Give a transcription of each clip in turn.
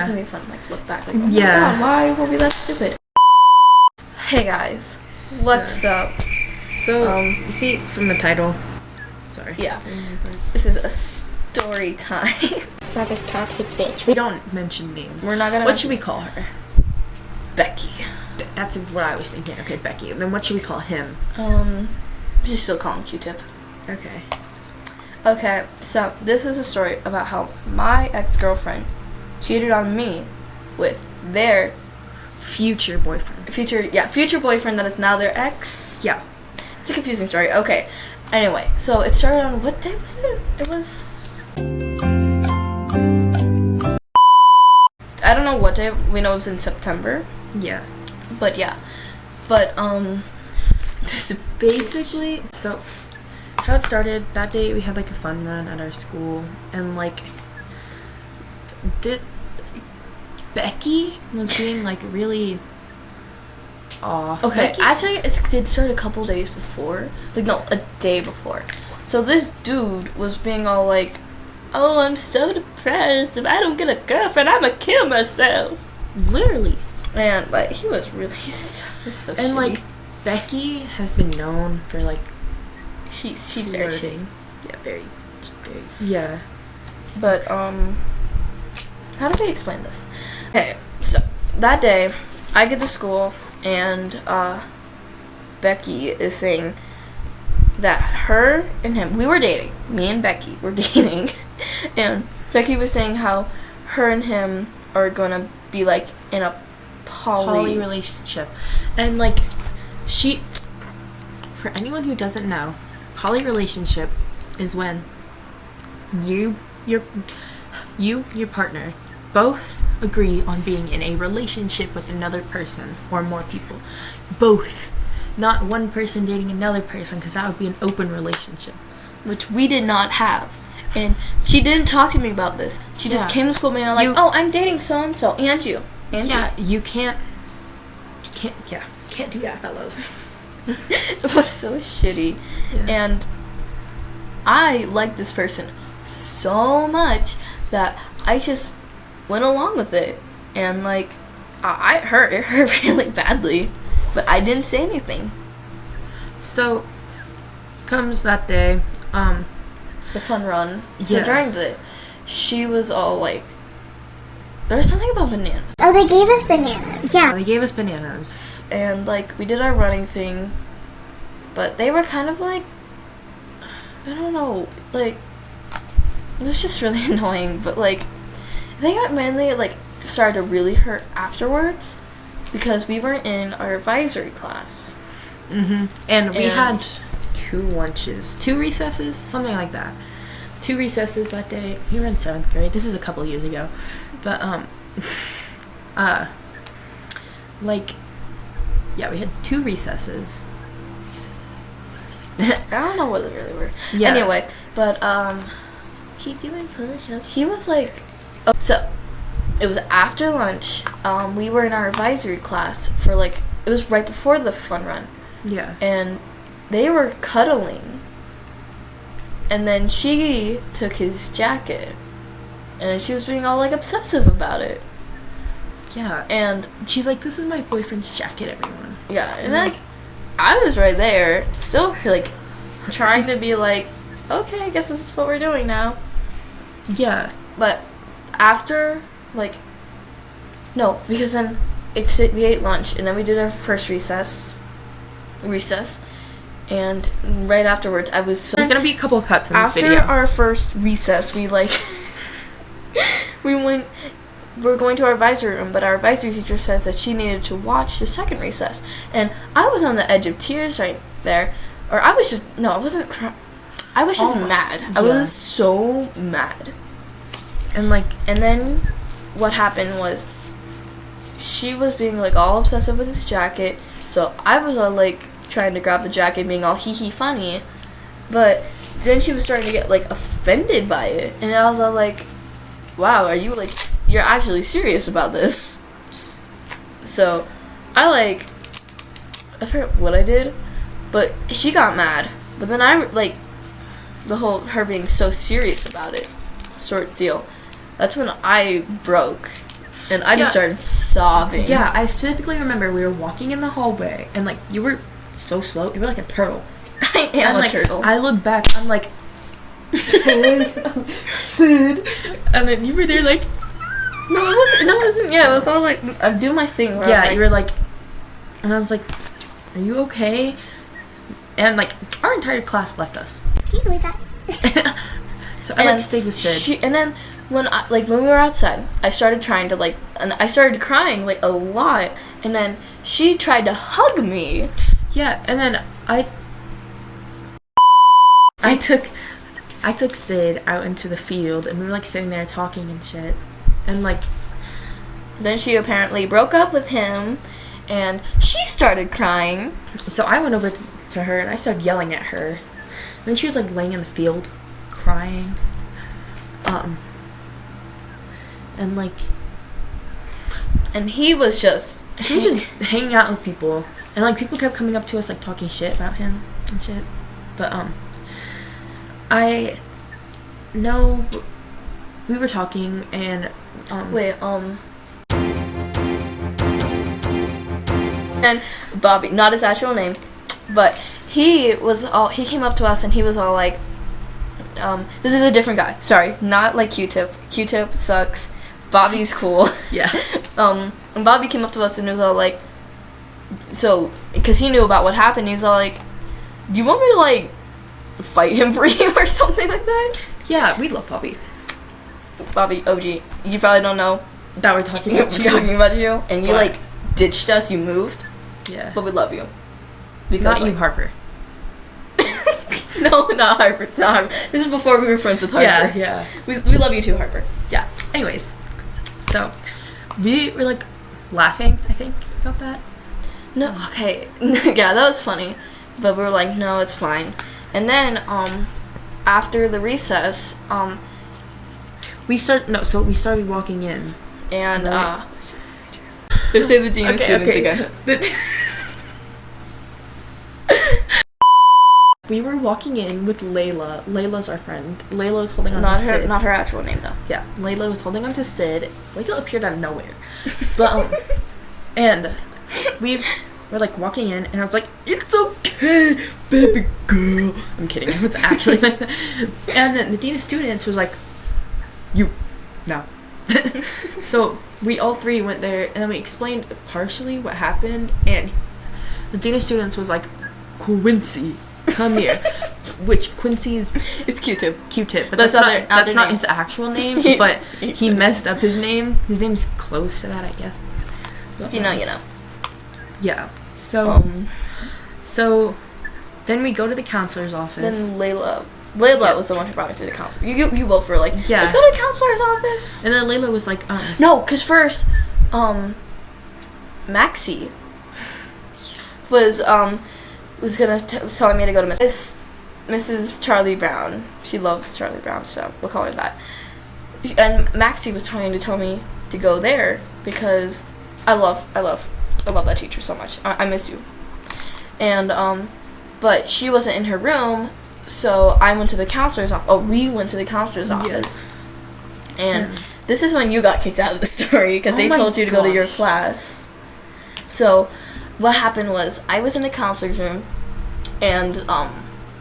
gonna be fun, like, look back, like, oh my God, why were we that stupid? Hey guys, what's up? So, you see from the title, sorry. Yeah, this is a story time. About this toxic bitch. We don't mention names. We're not gonna. What should we call her? Becky. That's what I was thinking. Okay, Becky. And then what should we call him? Just still call him Q-Tip. Okay. Okay, so this is a story about how my ex-girlfriend cheated on me with their future boyfriend. Future boyfriend that is now their ex. Yeah. It's a confusing story. Okay. Anyway, so it started on, what day was it? It was, I don't know what day. We know it was in September. Yeah. But yeah. But this is basically, so how it started, that day we had like a fun run at our school, and like Becky was being like really off. Okay, Becky, actually it did start a couple days before. Like, no, a day before. So this dude was being all like, oh, I'm so depressed. If I don't get a girlfriend, I'm gonna kill myself. literally. And like, he was really so And shitty. like Becky has been known for like she's very shitty. flirting. Yeah, very. Yeah. But how do we explain this? Okay, so that day I get to school and Becky is saying that her and him, we were dating. Me and Becky were dating. And Becky was saying how her and him are gonna be like in a poly relationship. And like, for anyone who doesn't know, poly relationship is when your partner both agree on being in a relationship with another person or more people. Both. Not one person dating another person, because that would be an open relationship. which we did not have. And she didn't talk to me about this. She just came to school being like, oh, I'm dating so-and-so, and you. You can't do that, fellows. It was so shitty. Yeah. And I liked this person so much that I just went along with it. And like, it hurt really badly, but I didn't say anything. So comes that day, The fun run. So Yeah. she was all like, there's something about bananas. Oh, they gave us bananas. Yeah. they gave us bananas. And like, we did our running thing, but they were kind of like, I don't know, like, it was just really annoying. But like, they got mainly like started to really hurt afterwards because we were in our advisory class. And we had 2 lunches, 2 recesses, something like that. 2 recesses that day. We were in 7th grade. This is a couple years ago. But, like, yeah, we had 2 recesses. I don't know what they really were. Yeah. Anyway, but keep doing push-ups. He was like, oh, so it was after lunch. We were in our advisory class for like, it was right before the fun run. Yeah. And they were cuddling. And then she took his jacket. And she was being all like obsessive about it. Yeah. And She's like, this is my boyfriend's jacket, everyone. yeah, and like, I was right there, still like trying to be like, okay, I guess this is what we're doing now. Yeah. But after, like, no, because then we ate lunch, and then we did our first recess, and right afterwards, I was so... There's gonna be a couple cuts in this After video. our first recess, we, like, we're going to our advisory room, but our advisory teacher says that she needed to watch the second recess, and I was on the edge of tears right there, or I was just, no, I wasn't crying. I was just mad. I was so mad. And like, And then what happened was she was being like all obsessive with his jacket. So I was all like trying to grab the jacket, being all hee funny. But then she was starting to get like offended by it. And I was all like, wow, are you like, you're actually serious about this? So I forgot what I did, but she got mad. But then I like, the whole her being so serious about it sort of deal. That's when I broke. And I just started sobbing. Yeah, I specifically remember we were walking in the hallway, and, like, you were so slow. You were like a turtle. I am and, a like, turtle. I look back, I'm like, Sid. And then you were there, like, No, it wasn't. Yeah, it was all like, I'm doing my thing. Where yeah, like, you were like, and I was like, are you okay? And, like, our entire class left us. Can you believe that? So I, like, stayed with Sid. And then when we were outside, I started trying to, like, and I started crying, like, a lot. And then she tried to hug me. Yeah, and then I took Sid out into the field, and we were, like, sitting there talking and shit. And, like, Then she apparently broke up with him, and she started crying. so I went over to her, and I started yelling at her. And then she was, like, laying in the field, crying. And, like, And he was just hanging out with people. And, like, people kept coming up to us, like, talking shit about him and shit. But, I know we were talking, and, And Bobby, not his actual name, but he came up to us and he was all like, this is a different guy. Sorry, not like Q-Tip. Q-Tip sucks. Bobby's cool. yeah. And Bobby came up to us and he was all like, so, because he knew about what happened, he's all like, do you want me to, like, fight him for you or something like that? Yeah, we love Bobby. Bobby, OG, you probably don't know That we're talking we're about you. talking about you, and you, But- like, ditched us, you moved, Yeah. but we love you. Because, Not like, you, Harper. No, not Harper. Not Harper. This is before we were friends with Harper. Yeah. We love you too, Harper. Yeah. Anyways, so we were, like, laughing, I think, about that. No, okay. Yeah, that was funny. But we were like, no, it's fine. And then, after the recess, We started walking in. and, Right. they say the dean of Okay, students okay. again. We were walking in with Layla. Layla's our friend. Layla was holding on to Not Sid. her actual name, though. Yeah, Layla was holding on to Sid. Layla appeared out of nowhere. But, and we were, like, walking in, and I was like, it's okay, baby girl. I'm kidding. It was actually like that. And then the dean of students was like, you, no. So we all three went there, and then we explained partially what happened, and the dean of students was like, Quincy, come here. Which Quincy's It's Q-Tip. Q-Tip, but That's that's other not name. his actual name. He- But he he said- messed up his name. His name's close to that, I guess. If you know, you know. Yeah. So Um, then we go to the counselor's office, then Layla Yeah. was the one who brought me to the counselor. You both were like, Yeah. let's go to the counselor's office. and then Layla was like, No, because first, Maxie was telling me to go to Mrs. Charlie Brown. She loves Charlie Brown, so we'll call her that. And Maxie was trying to tell me to go there because I love that teacher so much. I miss you. And but she wasn't in her room, so I went to the counselor's office. Oh, we went to the counselor's office. And this is when you got kicked out of the story because Oh they my told you to go to your gosh. class. So what happened was I was in the counselor's room, and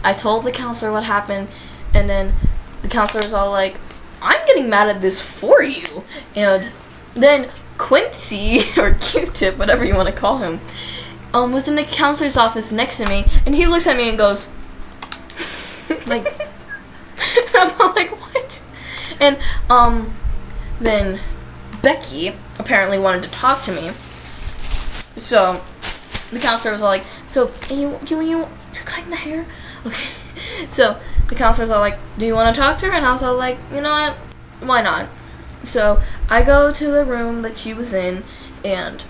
I told the counselor what happened, and then the counselor was all like, I'm getting mad at this for you. And then Quincy, or Q-Tip, whatever you want to call him, was in the counselor's office next to me, and he looks at me and goes, like, and I'm all like, what? And then Becky apparently wanted to talk to me. So the counselor was all like, so you're cutting the hair? So the counselor was all like, do you want to talk to her? And I was all like, you know what? Why not? So I go to the room that she was in, and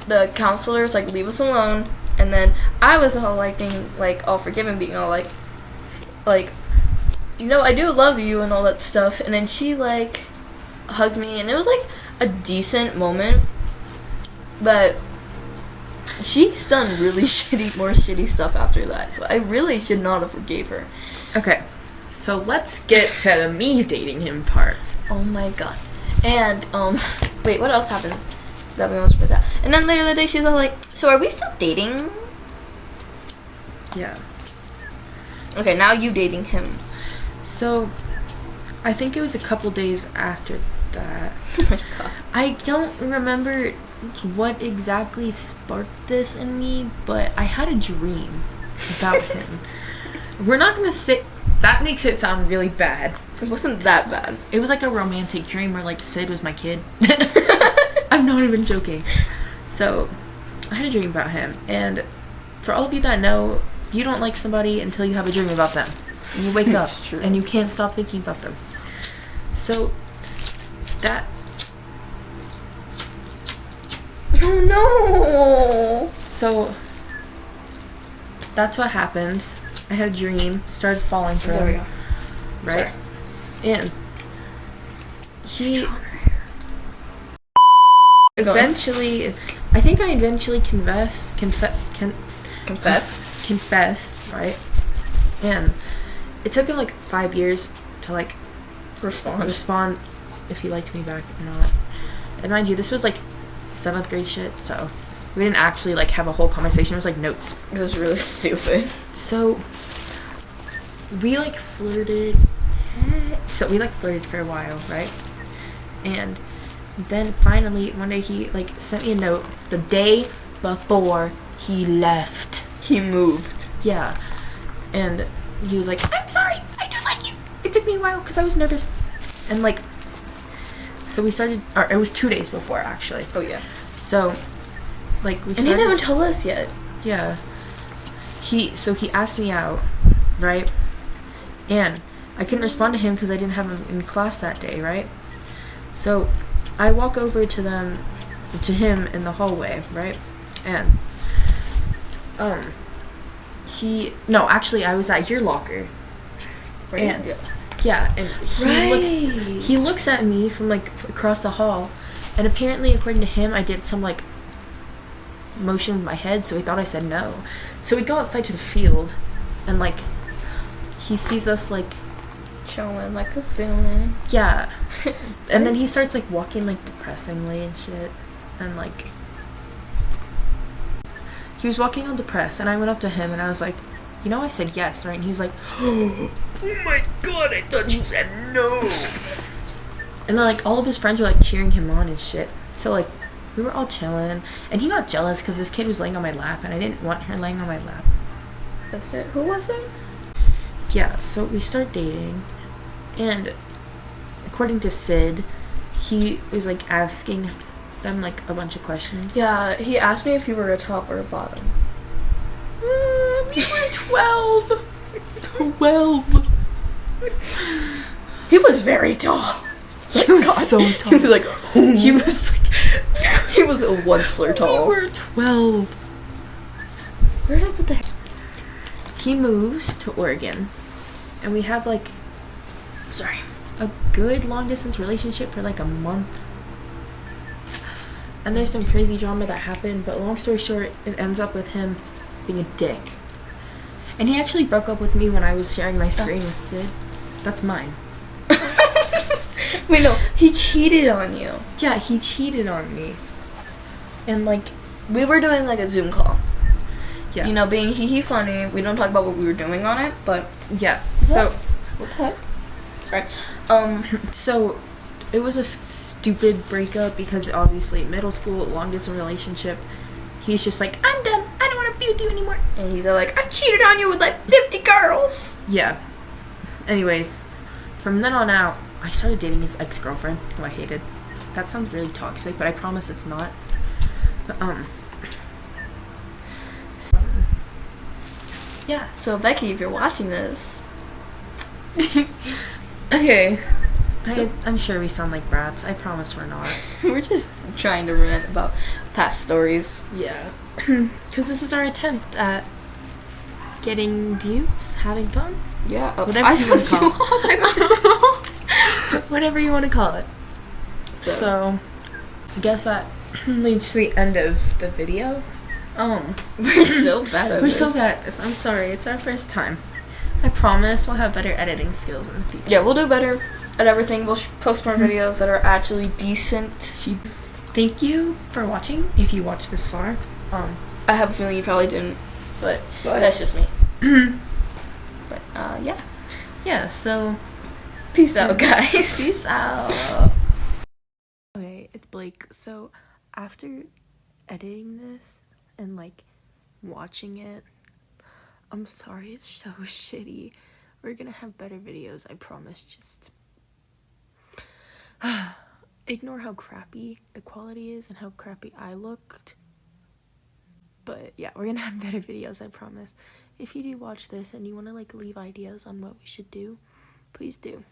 the counselor's like, leave us alone. And then I was all like being like all forgiving, being all like, you know, I do love you and all that stuff. And then she like hugged me, and it was like a decent moment, but she's done really more shitty stuff after that. So I really should not have forgave her. okay, so let's get to the me dating him part. Oh my god. And wait, what else happened that we almost forgot? And then later that day, she was all like, "So are we still dating?" Yeah. Okay, now you dating him. So, I think it was a couple days after that. Oh my god. I don't remember what exactly sparked this in me, but I had a dream about him. We're not gonna say that makes it sound really bad. It wasn't that bad. It was like a romantic dream where like Sid was my kid. I'm not even joking. So, I had a dream about him, and for all of you that know, you don't like somebody until you have a dream about them. And you wake up It's true. and you can't stop thinking about them. So, that Oh no. So that's what happened. I had a dream, started falling for There we him, go. right? And he eventually, I think I eventually confessed, right? And it took him like 5 years to like respond if he liked me back or not. And mind you, this was like 7th grade shit, so we didn't actually like have a whole conversation. It was like notes. It was really stupid. So we like flirted. So we like flirted for a while, right? And then finally one day he like sent me a note the day before he left. He moved. Yeah. And he was like, "I'm sorry, I do like you. It took me a while because I was nervous." And like, so we started, or it was 2 days before actually. Oh yeah. So like we And he started. didn't even tell us yet. Yeah. He asked me out, right? And I couldn't respond to him because I didn't have him in class that day, right? So I walk over to him in the hallway, right? And actually I was at your locker. Right? And Yeah. yeah, and he looks at me from like across the hall, and apparently according to him I did some like motion with my head, so he thought I said no. So we go outside to the field, and like he sees us like Chilling like a villain. yeah, and then he starts like walking like depressingly and shit, and like he was walking all depressed, and I went up to him and I was like, "You know, I said yes, right?" And he was like, "Oh my god, I thought you said no." And then like all of his friends were like cheering him on and shit. So like we were all chilling, and he got jealous because this kid was laying on my lap, and I didn't want her laying on my lap. That's it. Who was it? Yeah, so we started dating, and according to Sid, he was like asking them like a bunch of questions. Yeah, he asked me if you were a top or a bottom. We were 12. 12. He was very tall. He was so tall. He was like, he was a onceler tall. We were 12. Where did I put the? He moves to Oregon, and we have like a good long distance relationship for like a month. And there's some crazy drama that happened, but long story short, it ends up with him being a dick. And he actually broke up with me when I was sharing my screen with Sid. That's mine. Wait, no, he cheated on you. Yeah, he cheated on me. And like, We were doing like a Zoom call. yeah. You know, being hee funny. We don't talk about what we were doing on it, but Yeah. So what the heck? Sorry. So, it was a stupid breakup because obviously middle school, long distance relationship. He's just like, "I'm done. I don't want to be with you anymore." And he's like, I cheated on you with like 50 girls. Yeah. Anyways, from then on out, I started dating his ex-girlfriend, who I hated. That sounds really toxic, but I promise it's not. But, yeah. So Becky, if you're watching this, Okay. I'm sure we sound like brats. I promise we're not. we're just trying to rant about past stories. Yeah. Because this is our attempt at getting views, having fun. Yeah, Whatever you want to call it. Whatever you want to call it. So, I guess that leads to the end of the video. We're so bad at We're this. so bad at this. I'm sorry. It's our first time. I promise we'll have better editing skills in the future. Yeah, we'll do better. at everything. We'll post more videos that are actually decent. Thank you for watching. If you watched this far, I have a feeling you probably didn't, but that's just me. But yeah. Yeah. So Peace out, guys. peace out. Okay, it's Blake. So after editing this and like watching it, I'm sorry it's so shitty. We're gonna have better videos, I promise. Just ignore how crappy the quality is and how crappy I looked. But yeah, we're gonna have better videos, I promise. If you do watch this and you want to like leave ideas on what we should do, please do.